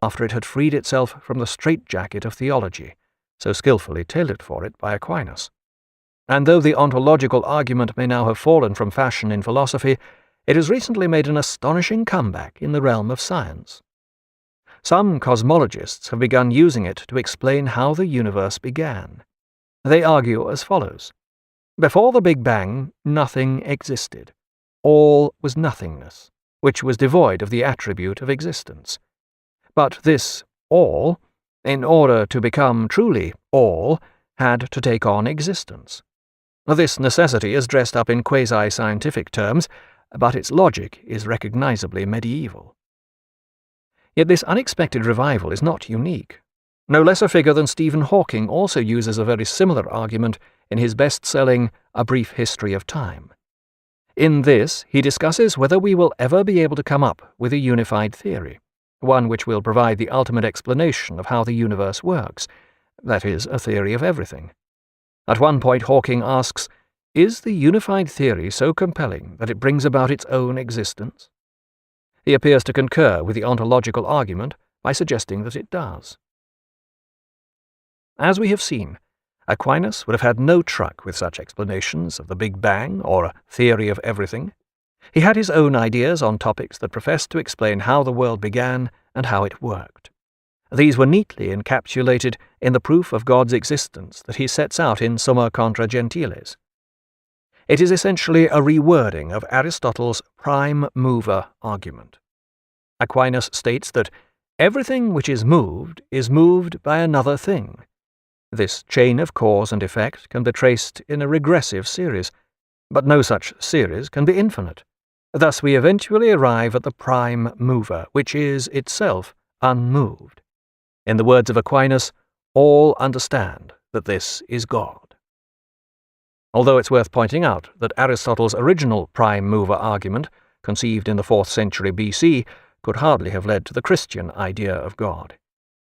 after it had freed itself from the straitjacket of theology, so skillfully tailored for it by Aquinas. And though the ontological argument may now have fallen from fashion in philosophy, it has recently made an astonishing comeback in the realm of science. Some cosmologists have begun using it to explain how the universe began. They argue as follows. Before the Big Bang, nothing existed. All was nothingness, which was devoid of the attribute of existence. But this all, in order to become truly all, had to take on existence. This necessity is dressed up in quasi-scientific terms, but its logic is recognizably medieval. Yet this unexpected revival is not unique. No less a figure than Stephen Hawking also uses a very similar argument in his best-selling A Brief History of Time. In this, he discusses whether we will ever be able to come up with a unified theory, one which will provide the ultimate explanation of how the universe works, that is, a theory of everything. At one point Hawking asks, is the unified theory so compelling that it brings about its own existence? He appears to concur with the ontological argument by suggesting that it does. As we have seen, Aquinas would have had no truck with such explanations of the Big Bang or a theory of everything. He had his own ideas on topics that professed to explain how the world began and how it worked. These were neatly encapsulated in the proof of God's existence that he sets out in Summa Contra Gentiles. It is essentially a rewording of Aristotle's prime mover argument. Aquinas states that everything which is moved by another thing. This chain of cause and effect can be traced in a regressive series, but no such series can be infinite. Thus we eventually arrive at the prime mover, which is itself unmoved. In the words of Aquinas, all understand that this is God. Although it's worth pointing out that Aristotle's original prime mover argument, conceived in the 4th century BC, could hardly have led to the Christian idea of God.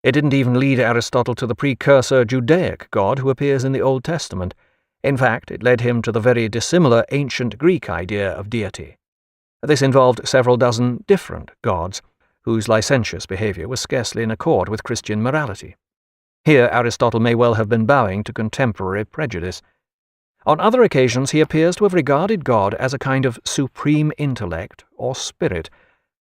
It didn't even lead Aristotle to the precursor Judaic God who appears in the Old Testament. In fact, it led him to the very dissimilar ancient Greek idea of deity. This involved several dozen different gods, whose licentious behavior was scarcely in accord with Christian morality. Here Aristotle may well have been bowing to contemporary prejudice. On other occasions he appears to have regarded God as a kind of supreme intellect or spirit,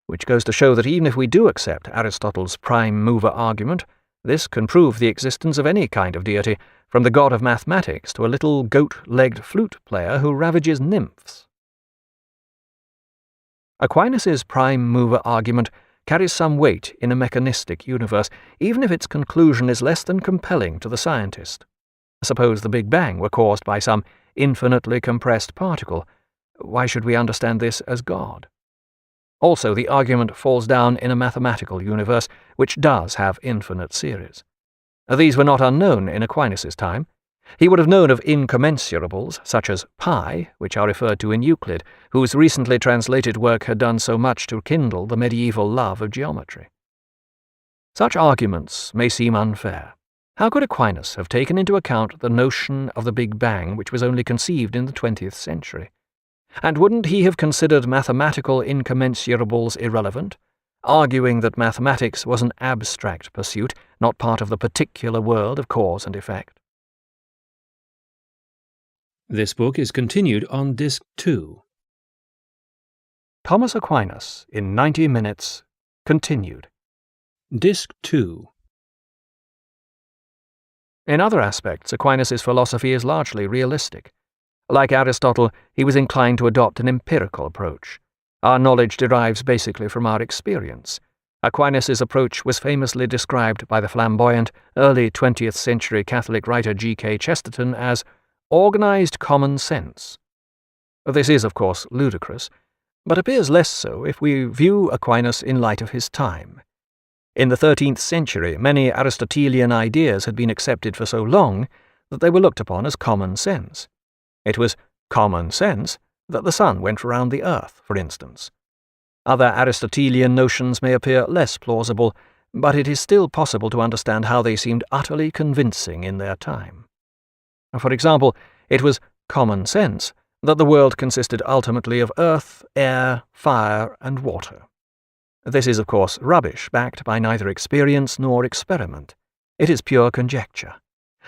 which goes to show that even if we do accept Aristotle's prime mover argument, this can prove the existence of any kind of deity, from the god of mathematics to a little goat-legged flute player who ravages nymphs. Aquinas' prime mover argument carries some weight in a mechanistic universe, even if its conclusion is less than compelling to the scientist. Suppose the Big Bang were caused by some infinitely compressed particle. Why should we understand this as God? Also, the argument falls down in a mathematical universe, which does have infinite series. These were not unknown in Aquinas' time. He would have known of incommensurables, such as pi, which are referred to in Euclid, whose recently translated work had done so much to kindle the medieval love of geometry. Such arguments may seem unfair. How could Aquinas have taken into account the notion of the Big Bang, which was only conceived in the 20th century? And wouldn't he have considered mathematical incommensurables irrelevant, arguing that mathematics was an abstract pursuit, not part of the particular world of cause and effect? This book is continued on Disc 2. Thomas Aquinas, in 90 minutes, continued. Disc 2. In other aspects, Aquinas' philosophy is largely realistic. Like Aristotle, he was inclined to adopt an empirical approach. Our knowledge derives basically from our experience. Aquinas' approach was famously described by the flamboyant, early 20th century Catholic writer G.K. Chesterton as organized common sense. This is, of course, ludicrous, but appears less so if we view Aquinas in light of his time. In the 13th century, many Aristotelian ideas had been accepted for so long that they were looked upon as common sense. It was common sense that the sun went round the earth, for instance. Other Aristotelian notions may appear less plausible, but it is still possible to understand how they seemed utterly convincing in their time. For example, it was common sense that the world consisted ultimately of earth, air, fire, and water. This is, of course, rubbish backed by neither experience nor experiment. It is pure conjecture.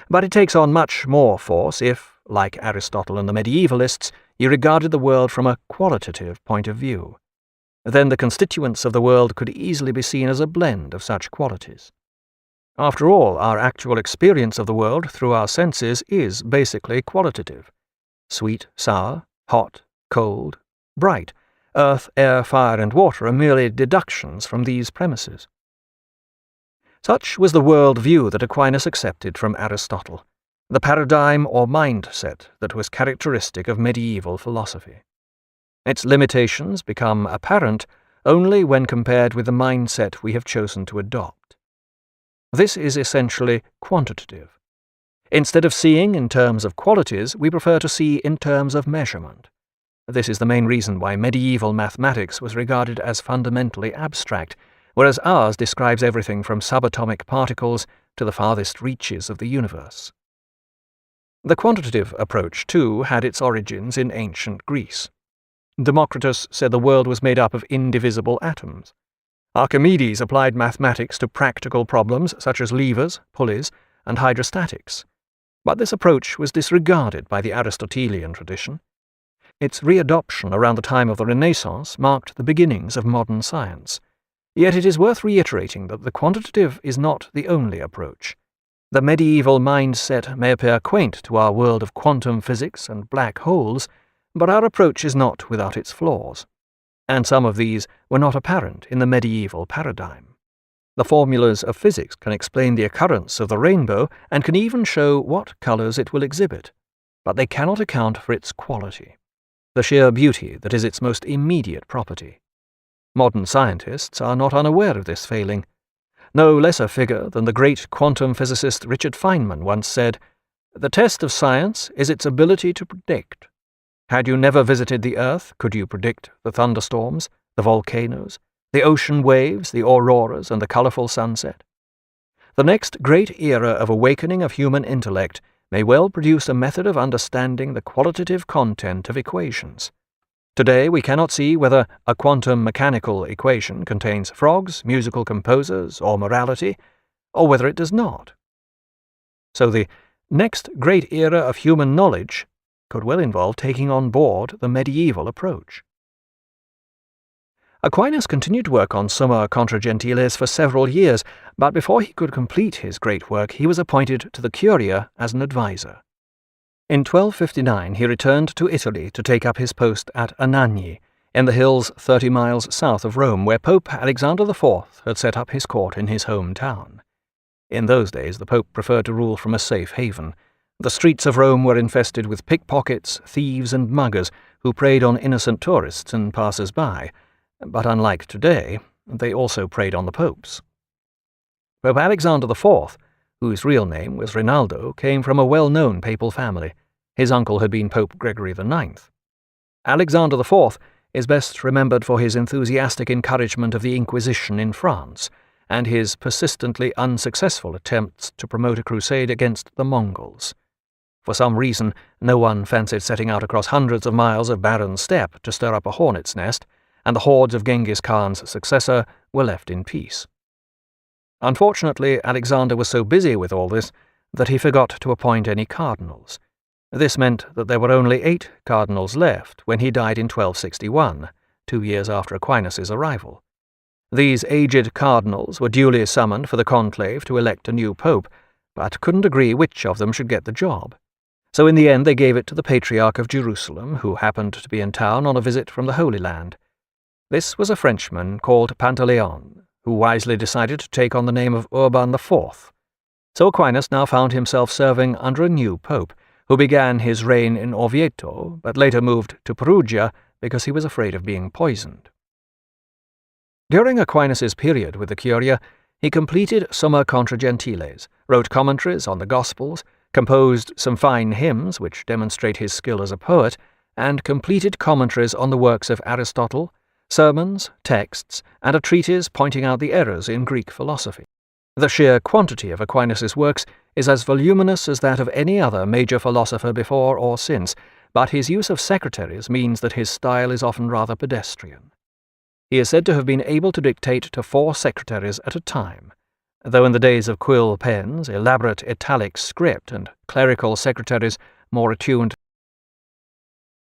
But it takes on much more force if, like Aristotle and the medievalists, you regarded the world from a qualitative point of view. Then the constituents of the world could easily be seen as a blend of such qualities. After all, our actual experience of the world through our senses is basically qualitative. Sweet, sour, hot, cold, bright, earth, air, fire, and water are merely deductions from these premises. Such was the world view that Aquinas accepted from Aristotle, the paradigm or mindset that was characteristic of medieval philosophy. Its limitations become apparent only when compared with the mindset we have chosen to adopt. This is essentially quantitative. Instead of seeing in terms of qualities, we prefer to see in terms of measurement. This is the main reason why medieval mathematics was regarded as fundamentally abstract, whereas ours describes everything from subatomic particles to the farthest reaches of the universe. The quantitative approach, too, had its origins in ancient Greece. Democritus said the world was made up of indivisible atoms. Archimedes applied mathematics to practical problems such as levers, pulleys, and hydrostatics. But this approach was disregarded by the Aristotelian tradition. Its readoption around the time of the Renaissance marked the beginnings of modern science. Yet it is worth reiterating that the quantitative is not the only approach. The medieval mindset may appear quaint to our world of quantum physics and black holes, but our approach is not without its flaws. And some of these were not apparent in the medieval paradigm. The formulas of physics can explain the occurrence of the rainbow and can even show what colors it will exhibit, but they cannot account for its quality, the sheer beauty that is its most immediate property. Modern scientists are not unaware of this failing. No less a figure than the great quantum physicist Richard Feynman once said, "The test of science is its ability to predict. Had you never visited the Earth, could you predict the thunderstorms, the volcanoes, the ocean waves, the auroras, and the colourful sunset? The next great era of awakening of human intellect may well produce a method of understanding the qualitative content of equations. Today we cannot see whether a quantum mechanical equation contains frogs, musical composers, or morality, or whether it does not. So the next great era of human knowledge could well involve taking on board the medieval approach." Aquinas continued to work on Summa Contra Gentiles for several years, but before he could complete his great work he was appointed to the Curia as an advisor. In 1259 he returned to Italy to take up his post at Anagni, in the hills 30 miles south of Rome, where Pope Alexander IV had set up his court in his home town. In those days the Pope preferred to rule from a safe haven. The streets of Rome were infested with pickpockets, thieves, and muggers who preyed on innocent tourists and passers-by, but unlike today, they also preyed on the popes. Pope Alexander IV, whose real name was Rinaldo, came from a well-known papal family. His uncle had been Pope Gregory IX. Alexander IV is best remembered for his enthusiastic encouragement of the Inquisition in France, and his persistently unsuccessful attempts to promote a crusade against the Mongols. For some reason, no one fancied setting out across hundreds of miles of barren steppe to stir up a hornet's nest, and the hordes of Genghis Khan's successor were left in peace. Unfortunately, Alexander was so busy with all this that he forgot to appoint any cardinals. This meant that there were only 8 cardinals left when he died in 1261, 2 years after Aquinas' arrival. These aged cardinals were duly summoned for the conclave to elect a new pope, but couldn't agree which of them should get the job. So in the end they gave it to the Patriarch of Jerusalem, who happened to be in town on a visit from the Holy Land. This was a Frenchman called Pantaleon, who wisely decided to take on the name of Urban IV. So Aquinas now found himself serving under a new pope, who began his reign in Orvieto, but later moved to Perugia because he was afraid of being poisoned. During Aquinas' period with the Curia, he completed Summa Contra Gentiles, wrote commentaries on the Gospels, composed some fine hymns which demonstrate his skill as a poet, and completed commentaries on the works of Aristotle, sermons, texts, and a treatise pointing out the errors in Greek philosophy. The sheer quantity of Aquinas' works is as voluminous as that of any other major philosopher before or since, but his use of secretaries means that his style is often rather pedestrian. He is said to have been able to dictate to 4 secretaries at a time, though in the days of quill pens, elaborate italic script, and clerical secretaries more attuned